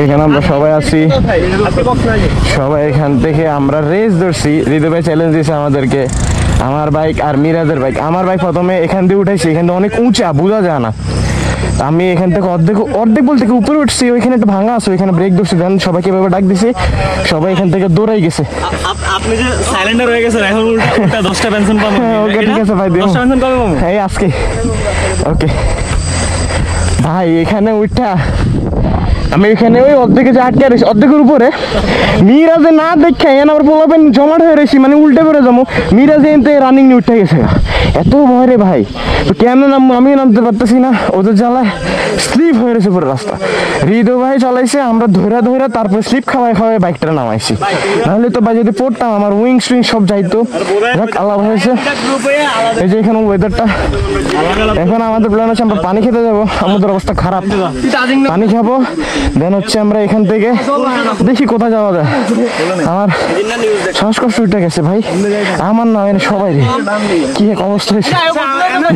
এখানে আমরা সবাই আছি, সবাই এখান থেকে আমরা রেস ধরছি। হৃদয় ভাই চ্যালেঞ্জ দিয়েছে আমাদেরকে, আমার বাইক আর মিরাজের বাইক। আমার বাইক প্রথমে এখান দিয়ে উঠাইছি, এখান থেকে অনেক উঁচা, বোঝা যায় না। আমি এখান থেকে অর্ধেক বলতে উপরে উঠছি, ওইখানে একটা ভাঙা আছে, ওইখানে ব্রেক ধরছি, দেন সবাইকে এভাবে ডাক দিছি, সবাই এখান থেকে দৌড়াই গেছে। আপনি যে সাইলেন্ডার হয়ে গেছেন, এখন উল্টা 10টা পেনশন পাবো। ওকে ঠিক আছে ভাই, 10টা পেনশন কবে পাবো? এই আজকে। ওকে ভাই, এখানে ওইটা আমি এখানে ওই অর্ধেকে যে আটকে রয়েছি, অর্ধেকের উপরে মিরাজে না দেখে এখানে আবার বলবেন জমাট হয়ে রয়েছি, মানে উল্টে করে যাবো। মিরাজে এনতে রানিং নিয়ে উঠে গেছে, এত ভয় রে ভাই। তো কেন নামবো, আমি নামতে পারতেছি না, ওদের জ্বালায় স্লিপ হয়ে রয়েছে পুরো রাস্তা। হৃদয় ভাই চালাইছে, আমরা ধরে তারপর স্লিপ খাওয়াই বাইকটা নামাইছি, নাহলে তো ভাই যদি পড়তাম আমার উইং সুইং সব যাইতো। আল্লাহ হয়েছে। এই যে এখানে ওয়েদারটা, এখন আমাদের প্ল্যান হচ্ছে আমরা পানি খেতে যাবো, আমাদের অবস্থা খারাপ, পানি খাবো, দেন হচ্ছে আমরা এখান থেকে দেখি কোথায় যাওয়া যায়। আমার শ্বাসকষ্ট উঠে গেছে ভাই, আমার না এনে সবাই কি এক অবস্থা হয়েছে।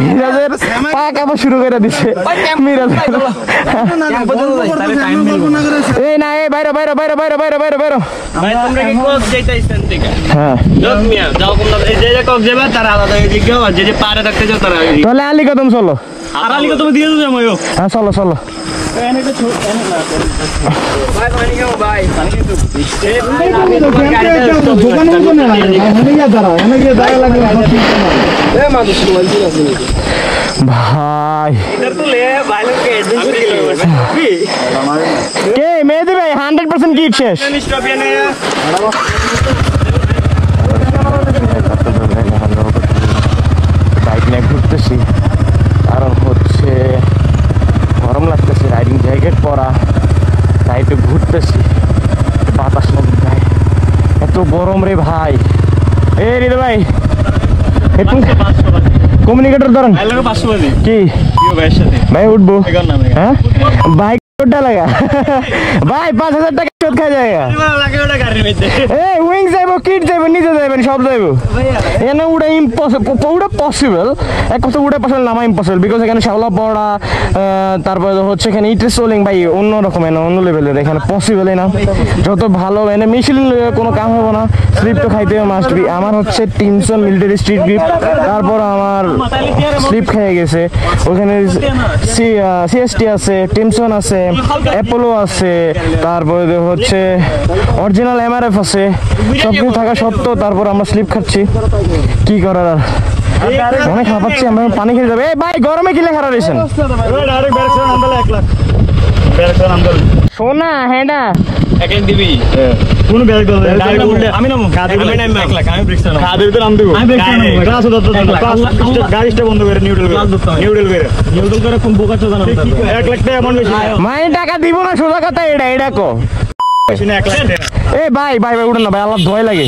মিরাজের পা কাঁপা শুরু করে দিচ্ছে। মিরাজ এই না, এই বাইরে বাইরে বাইরে বাইরে বাইরে বাইরে বাইরে। হ্যাঁ তাহলে আলী কদম চলো, হ্যাঁ চলো চলো। ভাই কে মেহেদি ভাই 100% কিট শেষ। বাইক নিয়ে ঘুরতেছি, কারণ হচ্ছে গরম লাগতেছে, রাইডিং জ্যাকেট পরা, সাইডে ঘুরতেছি, বাতাস গায়ে, এত গরম রে ভাই। এ রে ভাই, কমিউনিকেটর ধরেন কি ভাই, উঠবো হ্যাঁ বাইক লাগা ভাই 5000 টাকা শোধ খাই জায়গা। এই উইং যাইবো, কিট যাইবো, নিচে যাইবেন, সব যাইবো। এখানে উড়া ইম্পসিবল, উড়া পসিবল, এক কথা উড়া পসিবল, নামা ইম্পসিবল, বিকজ এখানে শাওলা পড়া, তারপরে হচ্ছে এখানে ইটে সোলিং ভাই অন্যরকম, অন্য লেভেলের, এখানে পসিবলই না। যত ভালো এনে মিছিল কোনো কাম হবো না, স্লিপ তো খাইতে হবে মাস্ট বি। আমার হচ্ছে টিমসন মিলিটারি স্ট্রিট গ্রিপ, তারপর আমার স্লিপ খেয়ে গেছে। ওখানে সিএসটি আছে, টিমসন আছে, অ্যাপোলো আছে, তারপরে হচ্ছে অরিজিনাল এমআরএফ আছে, সবকিছু থাকা সত্ত্বেও তারপর আমরা স্লিপ খাচ্ছি, কি করার আর। অনেক হাঁপাচ্ছি, আমরা পানি খেতে যাবে। এই ভাই গরমে কি লেখা রয়েছেন সোনা? হ্যাঁ না টাকা দিব না, সোজা কথা এটা কো। এই ভাই ভাই ভাই উঠেন না ভাই, আল্লাহ ভয় লাগে।